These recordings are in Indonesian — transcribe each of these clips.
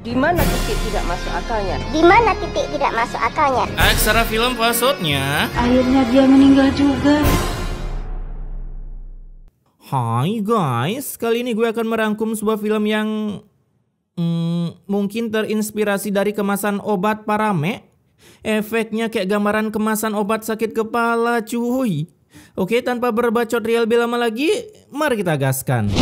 Di mana titik tidak masuk akalnya? Di mana titik tidak masuk akalnya? Aksara film passwordnya. Akhirnya dia meninggal juga. Hai guys, kali ini gue akan merangkum sebuah film yang mungkin terinspirasi dari kemasan obat Parame. Efeknya kayak gambaran kemasan obat sakit kepala cuy. Oke, tanpa berbacot lebih lama lagi, mari kita gaskan.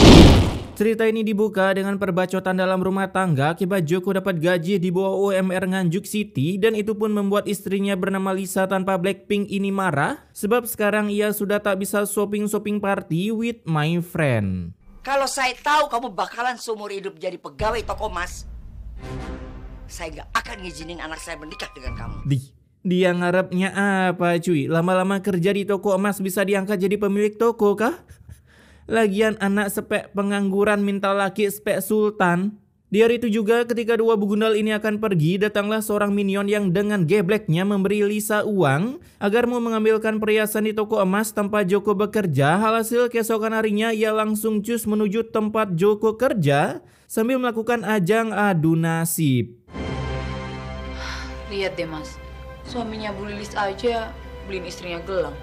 Cerita ini dibuka dengan perbacotan dalam rumah tangga akibat Joko dapat gaji di bawah UMR Nganjuk City dan itu pun membuat istrinya bernama Lisa tanpa Blackpink ini marah sebab sekarang ia sudah tak bisa shopping party with my friend. Kalau saya tahu kamu bakalan seumur hidup jadi pegawai toko emas, saya gak akan ngizinin anak saya menikah dengan kamu. Dia ngarepnya apa cuy? Lama-lama kerja di toko emas bisa diangkat jadi pemilik toko kah? Lagian anak spek pengangguran minta laki spek sultan. Di hari itu juga ketika dua begundal ini akan pergi, datanglah seorang minion yang dengan gebleknya memberi Lisa uang agar mau mengambilkan perhiasan di toko emas tanpa Joko bekerja. Hasil keesokan harinya ia langsung cus menuju tempat Joko kerja sambil melakukan ajang adu nasib. Lihat deh mas, suaminya Bu Lilis aja beliin istrinya gelang.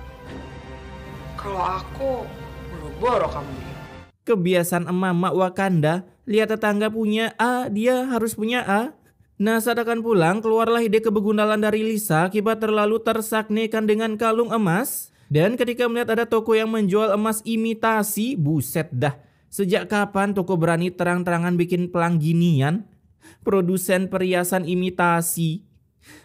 Kalau aku boro-boro kamu. Kebiasaan emak-emak Wakanda, lihat tetangga punya A, dia harus punya A. Nah, saat akan pulang, keluarlah ide kebegundalan dari Lisa akibat terlalu tersaknekan dengan kalung emas. Dan ketika melihat ada toko yang menjual emas imitasi, buset dah. Sejak kapan toko berani terang-terangan bikin pelang ginian? Produsen perhiasan imitasi.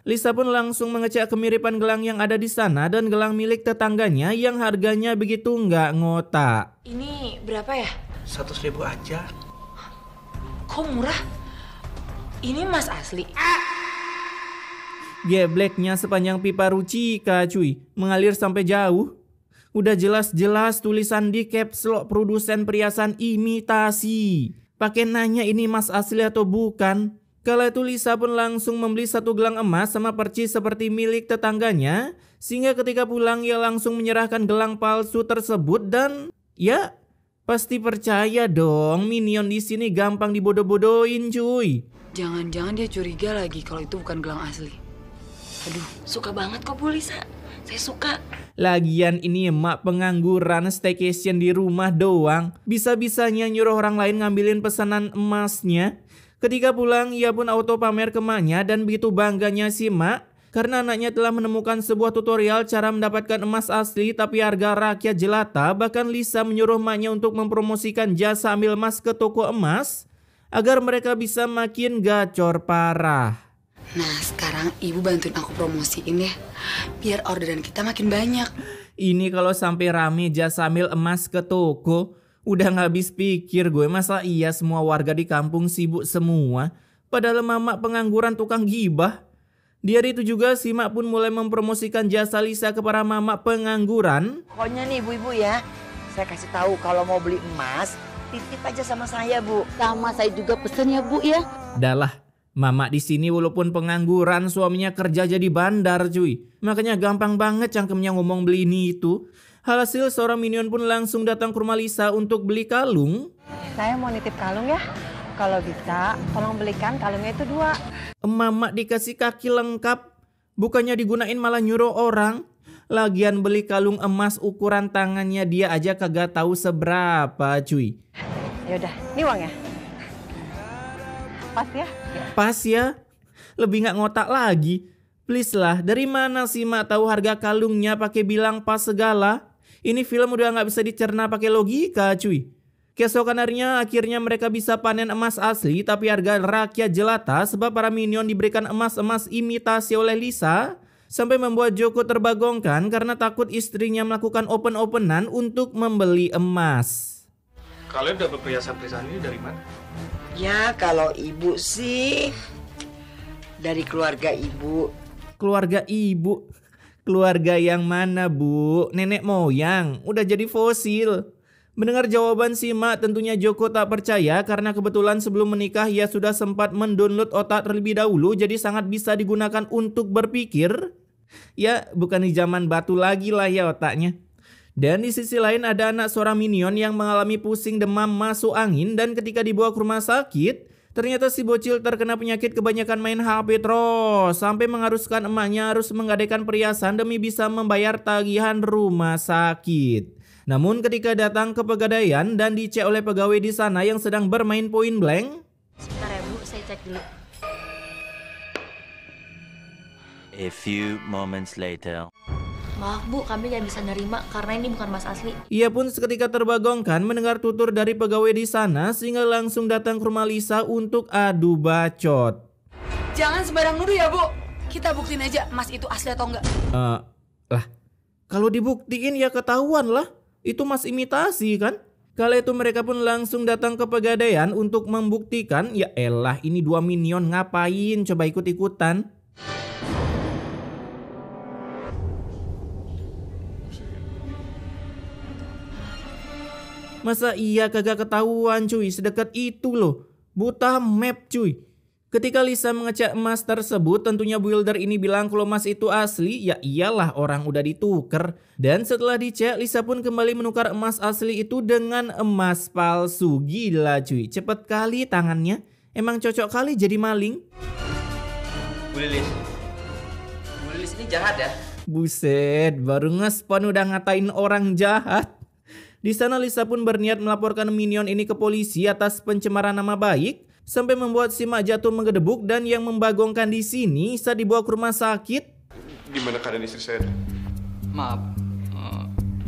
Lisa pun langsung mengecek kemiripan gelang yang ada di sana dan gelang milik tetangganya yang harganya begitu nggak ngotak. Ini berapa ya? 100.000 aja. Kok murah? Ini emas asli. Gebleknya sepanjang pipa Rucika cuy, mengalir sampai jauh. Udah jelas-jelas tulisan di caps lock produsen perhiasan imitasi. Pakai nanya ini emas asli atau bukan? Kala itu Lisa pun langsung membeli satu gelang emas sama percis seperti milik tetangganya. Sehingga ketika pulang ia langsung menyerahkan gelang palsu tersebut dan ya pasti percaya dong minion di sini gampang dibodoh-bodohin cuy. Jangan-jangan dia curiga lagi kalau itu bukan gelang asli. Aduh, suka banget kok Bu Lisa. Saya suka. Lagian ini emak pengangguran staycation di rumah doang. Bisa-bisanya nyuruh orang lain ngambilin pesanan emasnya. Ketika pulang, ia pun auto pamer ke emaknya dan begitu bangganya si emak karena anaknya telah menemukan sebuah tutorial cara mendapatkan emas asli tapi harga rakyat jelata. Bahkan Lisa menyuruh emaknya untuk mempromosikan jasa ambil emas ke toko emas agar mereka bisa makin gacor parah. Nah, sekarang ibu bantuin aku promosiin ya, biar orderan kita makin banyak. Ini kalau sampai rame jasa ambil emas ke toko, udah gak habis pikir gue, masa iya semua warga di kampung sibuk semua? Padahal mamak pengangguran tukang gibah. Di hari itu juga si mak pun mulai mempromosikan jasa Lisa kepada mamak pengangguran. Pokoknya nih ibu-ibu ya, saya kasih tahu kalau mau beli emas, titip aja sama saya Bu. Sama saya juga pesen ya Bu ya. Dalah, mamak di sini walaupun pengangguran suaminya kerja jadi bandar cuy. Makanya gampang banget cangkemnya ngomong beli ini itu. Hasil seorang minion pun langsung datang ke rumah Lisa untuk beli kalung. Saya mau nitip kalung ya. Kalau bisa, tolong belikan kalungnya itu 2. Mamak dikasih kaki lengkap. Bukannya digunain malah nyuruh orang. Lagian beli kalung emas ukuran tangannya dia aja kagak tahu seberapa cuy. Yaudah, ini uangnya. Pas ya? Pas ya? Lebih gak ngotak lagi. Please lah, dari mana sih mak tahu harga kalungnya pakai bilang pas segala? Ini film udah gak bisa dicerna pakai logika cuy. Keesokan harinya akhirnya mereka bisa panen emas asli tapi harga rakyat jelata sebab para minion diberikan emas-emas imitasi oleh Lisa. Sampai membuat Joko terbagongkan karena takut istrinya melakukan open-openan untuk membeli emas. Kalian dapat perhiasan-perhiasan ini dari mana? Ya kalau ibu sih dari keluarga ibu. Keluarga ibu? Keluarga yang mana bu? Nenek moyang? Udah jadi fosil. Mendengar jawaban si mak tentunya Joko tak percaya karena kebetulan sebelum menikah ia sudah sempat mendownload otak terlebih dahulu jadi sangat bisa digunakan untuk berpikir. Ya bukan di zaman batu lagi lah ya otaknya. Dan di sisi lain ada anak seorang minion yang mengalami pusing demam masuk angin dan ketika dibawa ke rumah sakit Ternyata si bocil terkena penyakit kebanyakan main HP terus, sampai mengharuskan emaknya harus menggadaikan perhiasan demi bisa membayar tagihan rumah sakit. Namun ketika datang ke Pegadaian dan dicek oleh pegawai di sana yang sedang bermain point blank. Sebentar ya Bu, saya cek dulu. A few moments later. Maaf Bu, kami nggak bisa nerima karena ini bukan emas asli. Ia pun seketika terbagongkan mendengar tutur dari pegawai di sana sehingga langsung datang ke rumah Lisa untuk adu bacot. Jangan sembarang nuduh ya Bu. Kita buktiin aja emas itu asli atau enggak. Lah, kalau dibuktiin ya ketahuan lah. Itu mas imitasi kan? Kala itu mereka pun langsung datang ke Pegadaian untuk membuktikan. Ya elah, ini 2 minion ngapain coba ikut-ikutan. Masa iya kagak ketahuan cuy, sedekat itu loh. Buta map cuy. Ketika Lisa ngecek emas tersebut, tentunya builder ini bilang kalau emas itu asli. Ya iyalah, orang udah dituker. Dan setelah dicek, Lisa pun kembali menukar emas asli itu dengan emas palsu. Gila cuy, cepet kali tangannya. Emang cocok kali jadi maling. Bu Lilis ini jahat ya? Buset, baru nge-spawn udah ngatain orang jahat. Di sana Lisa pun berniat melaporkan minion ini ke polisi atas pencemaran nama baik, sampai membuat si mak jatuh menggedebuk dan yang membagongkan di sini saat dibawa ke rumah sakit. Gimana keadaan istri saya? Maaf,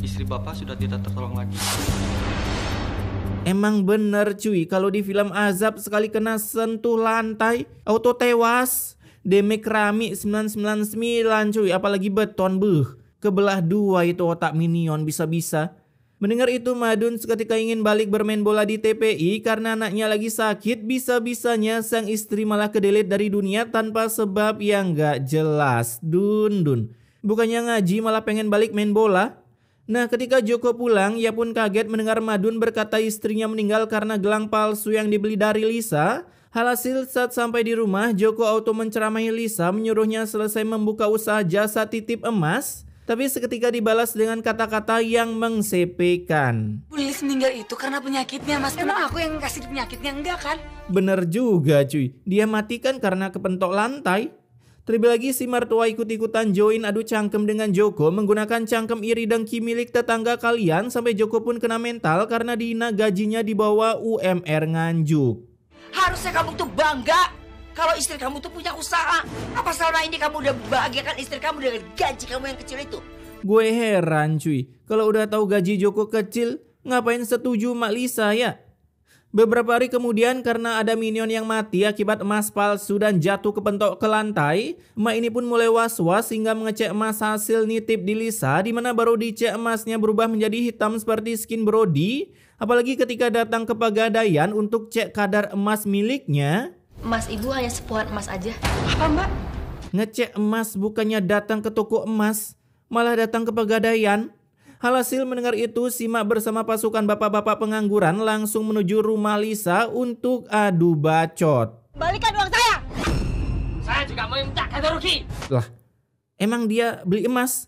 istri Bapak sudah tidak tertolong lagi. Emang bener cuy, kalau di film azab sekali kena sentuh lantai, auto tewas. Damage keramik 999 cuy, apalagi beton kebelah 2 itu otak minion bisa-bisa. Mendengar itu Madun seketika ingin balik bermain bola di TPI karena anaknya lagi sakit. Bisa-bisanya sang istri malah kedelete dari dunia tanpa sebab yang gak jelas. Dun. Bukannya ngaji malah pengen balik main bola. Nah ketika Joko pulang, ia pun kaget mendengar Madun berkata istrinya meninggal karena gelang palsu yang dibeli dari Lisa. Alhasil saat sampai di rumah, Joko auto menceramahi Lisa menyuruhnya selesai membuka usaha jasa titip emas. Tapi seketika dibalas dengan kata-kata yang mengsepekan. Bu Lilis meninggal itu karena penyakitnya Mas. Emang aku yang kasih penyakitnya enggak kan? Bener juga cuy. Dia matikan karena kepentok lantai. Terlebih lagi si mertua ikut-ikutan join adu cangkem dengan Joko menggunakan cangkem iri dengki milik tetangga kalian. Sampai Joko pun kena mental karena dihina gajinya di bawah UMR Nganjuk. Harusnya kamu tuh bangga kalau istri kamu tuh punya usaha. Apa selama ini kamu udah bahagiakan istri kamu dengan gaji kamu yang kecil itu? Gue heran cuy, kalau udah tahu gaji Joko kecil, ngapain setuju Mak Lisa ya? Beberapa hari kemudian karena ada minion yang mati akibat emas palsu dan jatuh kepentok ke lantai, emak ini pun mulai was-was hingga mengecek emas hasil nitip di Lisa, di mana baru dicek emasnya berubah menjadi hitam seperti skin Brody. Apalagi ketika datang ke Pegadaian untuk cek kadar emas miliknya. Emas ibu hanya sepuhan emas aja. Apa Mbak? Ngecek emas bukannya datang ke toko emas, malah datang ke Pegadaian. Alhasil mendengar itu, si mak bersama pasukan bapak-bapak pengangguran langsung menuju rumah Lisa untuk adu bacot. Balikan uang saya! Saya juga mau minta ganti rugi. Lah, emang dia beli emas?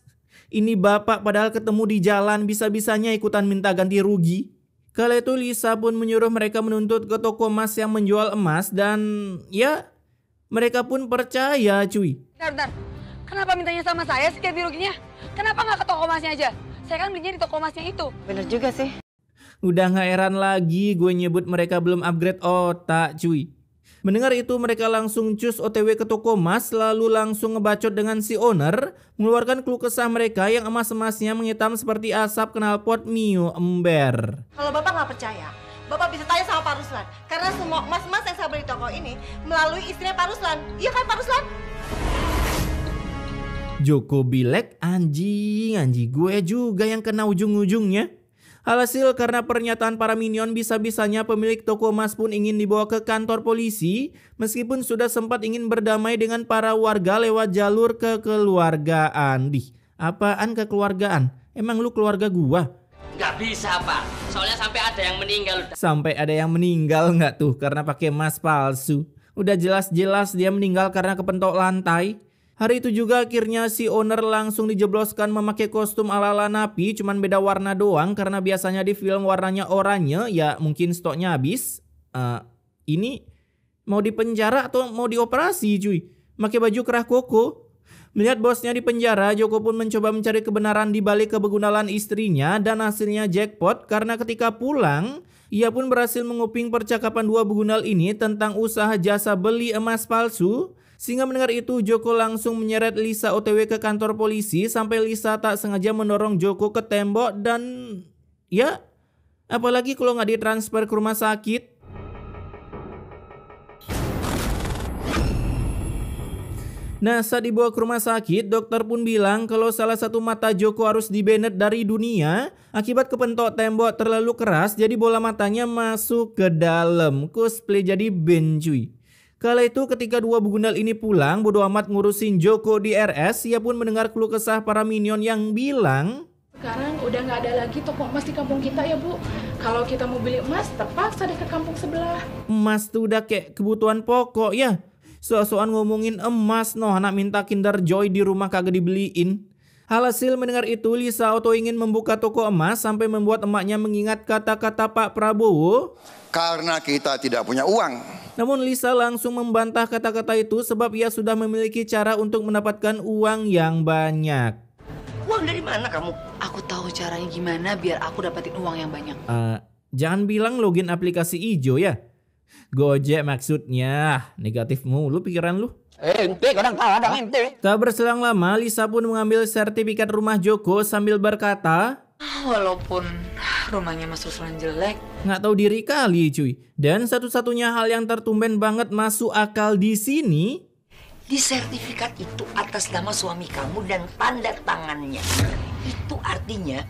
Ini bapak padahal ketemu di jalan bisa-bisanya ikutan minta ganti rugi. Kala itu Lisa pun menyuruh mereka menuntut ke toko emas yang menjual emas dan ya mereka pun percaya cuy. Bentar. Kenapa mintanya sama saya sih ganti ruginya? Kenapa nggak ke toko emasnya aja? Saya kan belinya di toko emasnya itu. Bener juga sih. Udah gak heran lagi gue nyebut mereka belum upgrade otak cuy. Mendengar itu mereka langsung cus OTW ke toko emas lalu langsung ngebacot dengan si owner. Mengeluarkan keluh kesah mereka yang emas-emasnya menghitam seperti asap knalpot Mio ember. Kalau Bapak nggak percaya, Bapak bisa tanya sama Pak Ruslan. Karena semua emas-emas yang saya beli di toko ini melalui istrinya Pak Ruslan. Iya kan Pak Ruslan? Joko bilek anjing gue juga yang kena ujung-ujungnya. Alhasil karena pernyataan para minion bisa-bisanya pemilik toko emas pun ingin dibawa ke kantor polisi. Meskipun sudah sempat ingin berdamai dengan para warga lewat jalur kekeluargaan. Apaan kekeluargaan? Emang lu keluarga gua? Gak bisa Pak, soalnya sampai ada yang meninggal. Sampai ada yang meninggal nggak tuh karena pakai emas palsu? Udah jelas-jelas dia meninggal karena kepentok lantai. Hari itu juga akhirnya si owner langsung dijebloskan memakai kostum ala-ala napi, cuman beda warna doang karena biasanya di film warnanya oranye, ya mungkin stoknya habis. Ini Mau dipenjara atau mau dioperasi cuy? Pakai baju kerah koko. Melihat bosnya di penjara, Joko pun mencoba mencari kebenaran di balik kebegunalan istrinya dan hasilnya jackpot karena ketika pulang, ia pun berhasil menguping percakapan dua begunal ini tentang usaha jasa beli emas palsu. Sehingga mendengar itu, Joko langsung menyeret Lisa OTW ke kantor polisi sampai Lisa tak sengaja mendorong Joko ke tembok dan ya, apalagi kalau nggak ditransfer ke rumah sakit. Nah, saat dibawa ke rumah sakit, dokter pun bilang kalau salah satu mata Joko harus dibanet dari dunia akibat kepentok tembok terlalu keras, jadi bola matanya masuk ke dalam. Cosplay jadi Ben cuy. Kala itu ketika dua begunal ini pulang, bodo amat ngurusin Joko di RS, ia pun mendengar keluh kesah para minion yang bilang, sekarang udah nggak ada lagi toko emas di kampung kita ya Bu. Kalau kita mau beli emas, terpaksa deh ke kampung sebelah. Emas tuh udah kayak kebutuhan pokok ya. So-soan ngomongin emas, noh anak minta Kinder Joy di rumah kagak dibeliin. Alhasil mendengar itu, Lisa Auto ingin membuka toko emas sampai membuat emaknya mengingat kata-kata Pak Prabowo. Karena kita tidak punya uang. Namun Lisa langsung membantah kata-kata itu sebab ia sudah memiliki cara untuk mendapatkan uang yang banyak. Uang dari mana kamu? Aku tahu caranya gimana biar aku dapetin uang yang banyak. Jangan bilang login aplikasi ijo ya. Gojek maksudnya. Negatif mulu pikiran lu. Ente kadang-kadang ente. Tak berselang lama, Lisa pun mengambil sertifikat rumah Joko sambil berkata, walaupun rumahnya Mas Ruslan jelek, nggak tahu diri kali cuy. Dan satu-satunya hal yang tertumben banget masuk akal di sini, di sertifikat itu atas nama suami kamu dan tanda tangannya. Itu artinya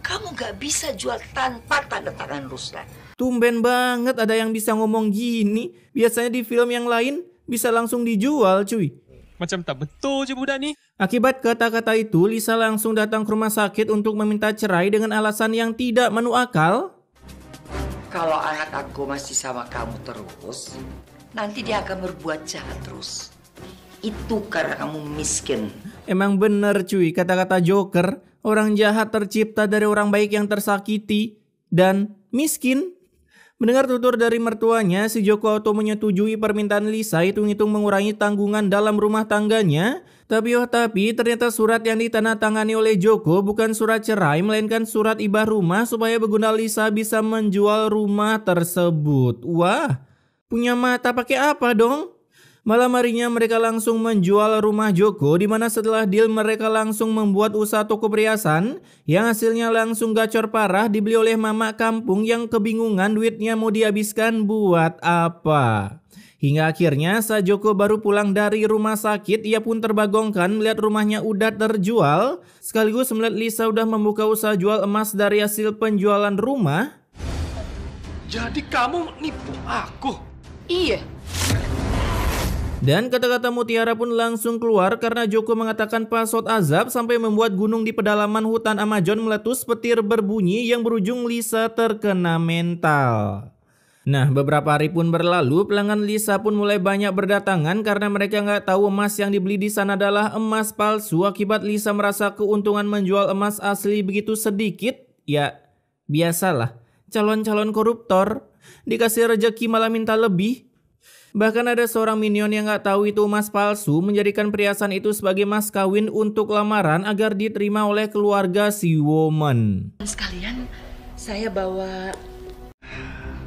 kamu gak bisa jual tanpa tanda tangan Ruslan. Tumben banget ada yang bisa ngomong gini. Biasanya di film yang lain bisa langsung dijual cuy. Macam tak betul je budak ni. Akibat kata-kata itu, Lisa langsung datang ke rumah sakit untuk meminta cerai dengan alasan yang tidak masuk akal. Kalau anak aku masih sama kamu terus, nanti dia akan berbuat jahat terus. Itu karena kamu miskin. Emang bener cuy kata-kata Joker. Orang jahat tercipta dari orang baik yang tersakiti dan miskin. Mendengar tutur dari mertuanya, si Joko Auto menyetujui permintaan Lisa hitung-hitung mengurangi tanggungan dalam rumah tangganya. Tapi ternyata surat yang ditandatangani oleh Joko bukan surat cerai, melainkan surat ibah rumah supaya begunal Lisa bisa menjual rumah tersebut. Wah, punya mata pakai apa dong? Malam harinya mereka langsung menjual rumah Joko, di mana setelah deal mereka langsung membuat usaha toko perhiasan yang hasilnya langsung gacor parah, dibeli oleh mama kampung yang kebingungan duitnya mau dihabiskan buat apa. Hingga akhirnya saat Joko baru pulang dari rumah sakit, ia pun terbagongkan melihat rumahnya udah terjual, sekaligus melihat Lisa udah membuka usaha jual emas dari hasil penjualan rumah. Jadi kamu nipu aku? Iya. Dan kata-kata Mutiara pun langsung keluar karena Joko mengatakan password azab sampai membuat gunung di pedalaman hutan Amazon meletus petir berbunyi yang berujung Lisa terkena mental. Nah, beberapa hari pun berlalu, pelanggan Lisa pun mulai banyak berdatangan karena mereka nggak tahu emas yang dibeli di sana adalah emas palsu. Akibat Lisa merasa keuntungan menjual emas asli begitu sedikit, ya biasalah, calon-calon koruptor dikasih rejeki malah minta lebih. Bahkan ada seorang minion yang nggak tahu itu emas palsu menjadikan perhiasan itu sebagai mas kawin untuk lamaran agar diterima oleh keluarga si woman. Sekalian saya bawa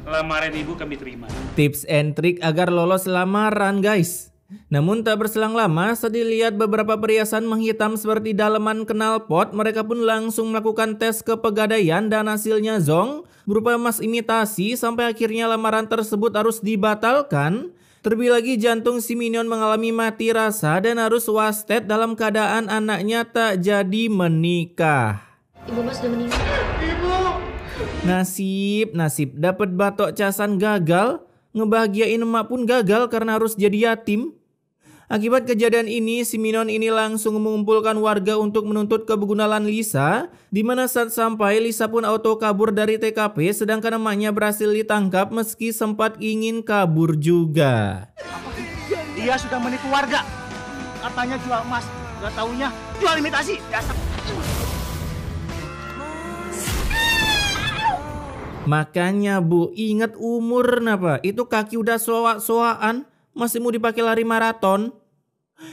lamaran ibu kami terima. Tips and trick agar lolos lamaran guys. Namun tak berselang lama saat dilihat beberapa perhiasan menghitam seperti daleman knalpot, mereka pun langsung melakukan tes kepegadaian dan hasilnya zong berupa emas imitasi sampai akhirnya lamaran tersebut harus dibatalkan. Terlebih lagi jantung si minion mengalami mati rasa dan harus wasted dalam keadaan anaknya tak jadi menikah. Ibu Mas sudah meninggal. Ibu. Nasib dapat batok casan gagal, ngebahagiain emak pun gagal karena harus jadi yatim. Akibat kejadian ini, si minion ini langsung mengumpulkan warga untuk menuntut kebegunalan Lisa, di mana saat sampai Lisa pun auto kabur dari TKP sedangkan emaknya berhasil ditangkap meski sempat ingin kabur juga. Dia sudah menipu warga. Katanya jual emas, gak taunya jual imitasi. Makanya Bu, ingat umur napa? Itu kaki udah soak-soaan, masih mau dipakai lari maraton.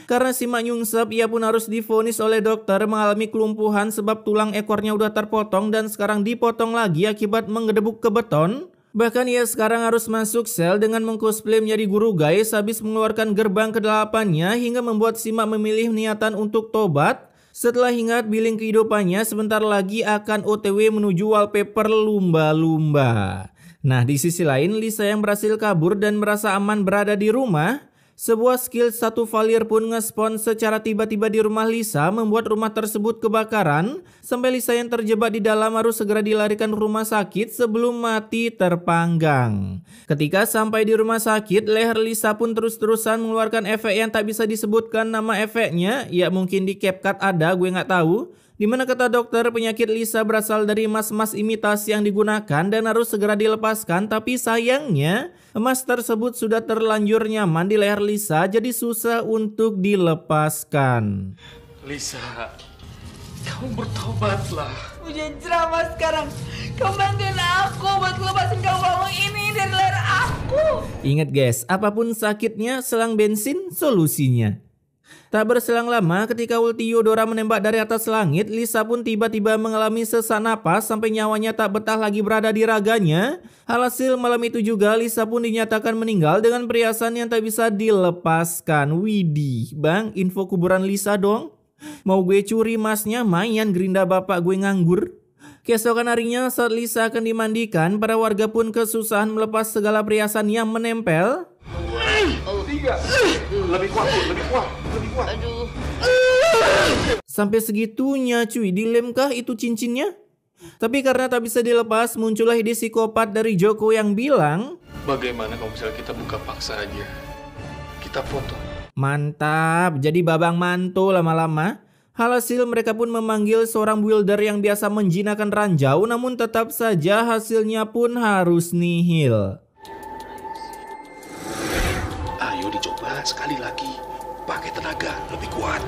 Karena si Mak Nyungsep, ia pun harus divonis oleh dokter mengalami kelumpuhan sebab tulang ekornya udah terpotong dan sekarang dipotong lagi akibat menggedebuk ke beton. Bahkan ia sekarang harus masuk sel dengan mengcosplay menjadi guru guys habis mengeluarkan gerbang ke-8-nya hingga membuat si Mak memilih niatan untuk tobat. Setelah ingat billing kehidupannya sebentar lagi akan OTW menuju wallpaper lumba-lumba. Nah di sisi lain Lisa yang berhasil kabur dan merasa aman berada di rumah. Sebuah skill satu Valier pun ngespon secara tiba-tiba di rumah Lisa membuat rumah tersebut kebakaran. Sampai Lisa yang terjebak di dalam harus segera dilarikan ke rumah sakit sebelum mati terpanggang. Ketika sampai di rumah sakit, leher Lisa pun terus-terusan mengeluarkan efek yang tak bisa disebutkan nama efeknya. Ya mungkin di CapCut ada, gue nggak tahu. Dimana kata dokter penyakit Lisa berasal dari emas-emas imitasi yang digunakan dan harus segera dilepaskan. Tapi sayangnya emas tersebut sudah terlanjur nyaman di leher Lisa jadi susah untuk dilepaskan. Lisa, kamu bertobatlah. Udah ceramah sekarang. Kamu bantuin aku buat lepasin kalung ini dari leher aku. Ingat guys, apapun sakitnya selang bensin solusinya. Tak berselang lama ketika ulti Yudora menembak dari atas langit, Lisa pun tiba-tiba mengalami sesak napas sampai nyawanya tak betah lagi berada di raganya. Alhasil malam itu juga Lisa pun dinyatakan meninggal dengan perhiasan yang tak bisa dilepaskan. Widih, bang, info kuburan Lisa dong. Mau gue curi masnya, mayan gerinda bapak gue nganggur. Keesokan harinya saat Lisa akan dimandikan, para warga pun kesusahan melepas segala perhiasan yang menempel. 3. Lebih kuat, lebih kuat. Aduh. Sampai segitunya cuy, dilemkah itu cincinnya? Tapi karena tak bisa dilepas, muncullah ide psikopat dari Joko yang bilang, bagaimana kalau misalnya kita buka paksa aja? Kita foto. Mantap, jadi babang mantu lama-lama. Hasil mereka pun memanggil seorang builder yang biasa menjinakkan ranjau, namun tetap saja hasilnya pun harus nihil. Ayo dicoba sekali lagi. Pakai tenaga lebih kuat.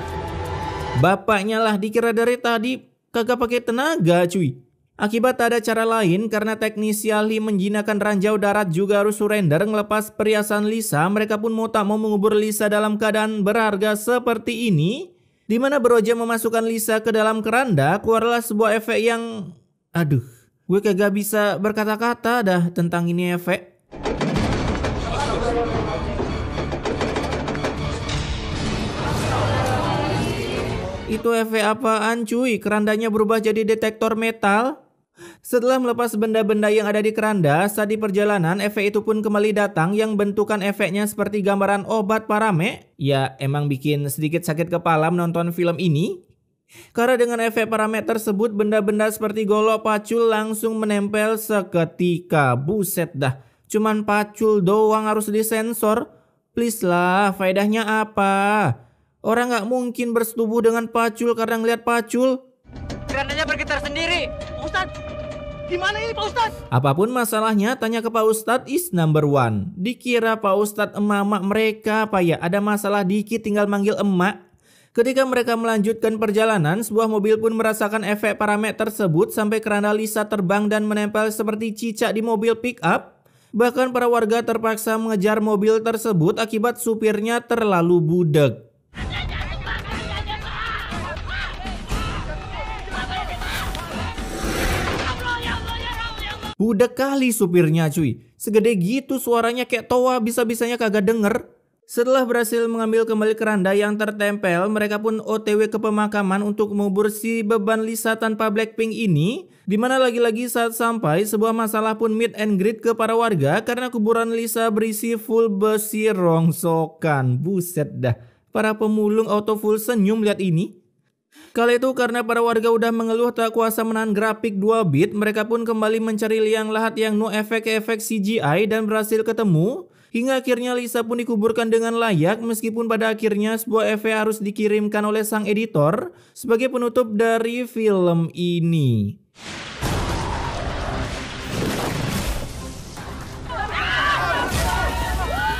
Bapaknya lah dikira dari tadi kagak pakai tenaga cuy. Akibat tak ada cara lain karena teknisi ahli menjinakkan ranjau darat juga harus surrender ngelepas perhiasan Lisa. Mereka pun mau tak mau mengubur Lisa dalam keadaan berharga seperti ini. Dimana Broja memasukkan Lisa ke dalam keranda, keluarlah sebuah efek yang... Aduh, gue kagak bisa berkata-kata dah tentang ini efek. Itu efek apaan cuy? Kerandanya berubah jadi detektor metal. Setelah melepas benda-benda yang ada di keranda, saat di perjalanan efek itu pun kembali datang yang bentukan efeknya seperti gambaran obat parame. Ya emang bikin sedikit sakit kepala menonton film ini. Karena dengan efek parame tersebut benda-benda seperti golok pacul langsung menempel seketika. Buset dah, cuman pacul doang harus disensor. Please lah, faedahnya apa? Orang gak mungkin bersetubuh dengan pacul karena ngeliat pacul. Kerandanya bergetar sendiri. Ustaz, gimana ini Pak Ustaz? Apapun masalahnya, tanya ke Pak Ustadz is number one. Dikira Pak Ustadz emak-emak mereka apa ya? Ada masalah dikit tinggal manggil emak. Ketika mereka melanjutkan perjalanan, sebuah mobil pun merasakan efek parame tersebut sampai keranda Lisa terbang dan menempel seperti cicak di mobil pick up. Bahkan para warga terpaksa mengejar mobil tersebut akibat supirnya terlalu budek. Budek kali supirnya cuy. Segede gitu suaranya kayak toa bisa-bisanya kagak denger. Setelah berhasil mengambil kembali keranda yang tertempel, mereka pun OTW ke pemakaman untuk mengubur si beban Lisa tanpa Blackpink ini. Dimana lagi-lagi saat sampai, sebuah masalah pun meet and greet ke para warga karena kuburan Lisa berisi full besi rongsokan. Buset dah, para pemulung auto full senyum lihat ini. Kala itu karena para warga udah mengeluh tak kuasa menahan grafik 2 bit, mereka pun kembali mencari liang lahat yang no efek-efek CGI dan berhasil ketemu. Hingga akhirnya Lisa pun dikuburkan dengan layak meskipun pada akhirnya sebuah efek harus dikirimkan oleh sang editor sebagai penutup dari film ini.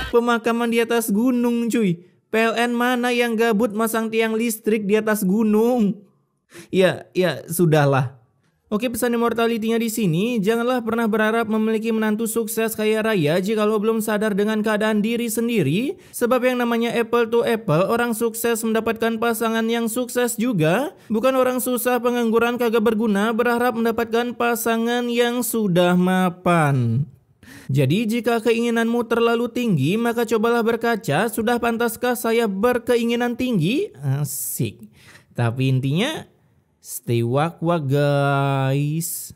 Pemakaman di atas gunung cuy. PLN mana yang gabut masang tiang listrik di atas gunung? Ya sudahlah. Oke, pesan immortality-nya di sini, janganlah pernah berharap memiliki menantu sukses kaya raya jikalau belum sadar dengan keadaan diri sendiri. Sebab yang namanya apple to apple, orang sukses mendapatkan pasangan yang sukses juga. Bukan orang susah pengangguran kagak berguna berharap mendapatkan pasangan yang sudah mapan. Jadi jika keinginanmu terlalu tinggi, maka cobalah berkaca, sudah pantaskah saya berkeinginan tinggi? Asik. Tapi intinya, stay wak-wak guys.